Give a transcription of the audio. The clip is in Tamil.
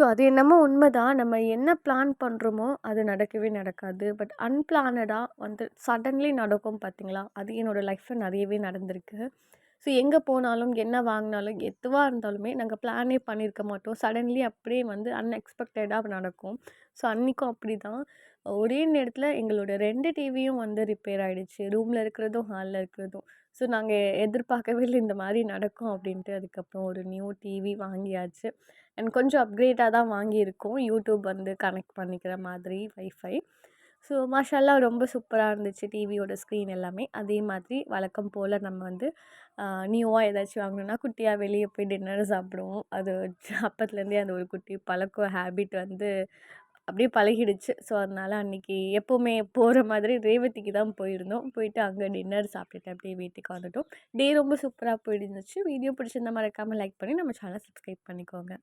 ஸோ அது என்னமோ உண்மைதான். நம்ம என்ன பிளான் பண்ணுறோமோ, அது நடக்கவே நடக்காது. பட் அன்பிளானடா வந்து சடன்லி நடக்கும் பார்த்தீங்களா? அது என்னோட லைஃப்ல நெறையவே நடந்திருக்கு. ஸோ எங்கே போனாலும், என்ன வாங்கினாலும், எதுவா இருந்தாலுமே நாங்க பிளானே பண்ணியிருக்க மாட்டோம். சடன்லி அப்படியே வந்து அன்எக்ஸ்பெக்டடா நடக்கும். ஸோ அன்னைக்கும் அப்படிதான். ஒரே நேரத்தில எங்களோட 2 டிவியும் வந்து ரிப்பேர் ஆயிடுச்சு. ரூம்ல இருக்கிறதும், ஹால்ல இருக்கிறதும். ஸோ நாங்க எதிர்பார்க்கவே இல்ல இந்த மாரி நடக்கும் அப்படின்ட்டு. அதுக்கப்புறம் ஒரு நியூ டிவி வாங்கியாச்சு. அண்ட் கொஞ்சம் அப்கிரேட்டா தான் வாங்கியிருக்கோம். யூடியூப் வந்து கனெக்ட் பண்ணிக்கிற மாதிரி வைஃபை. ஸோ மாஷாஅல்லா ரொம்ப சூப்பரா இருந்துச்சு டிவியோட ஸ்க்ரீன் எல்லாமே. அதே மாதிரி வழக்கம் போல நம்ம வந்து நியூவா ஏதாச்சும் வாங்கணும்னா குட்டியா வெளிய போய் டின்னர் சாப்பிடுவோம். அது அப்பத்துலேருந்தே அந்த ஒரு குட்டி பழக்கம் ஹேபிட் வந்து அப்படியே பழகிடுச்சு. ஸோ அதனால அன்னைக்கு எப்பவுமே போற மாதிரி ரேவதிக்கு தான் போயிருந்தோம். போயிட்டு அங்க டின்னர் சாப்பிட்டுட்டு அப்படியே வீட்டுக்கு வந்துட்டோம். டே ரொம்ப சூப்பரா போயிருந்துச்சு. வீடியோ பிடிச்சிருந்தா மறக்காம லைக் பண்ணி நம்ம சேனல சப்ஸ்கிரைப் பண்ணிக்கோங்க.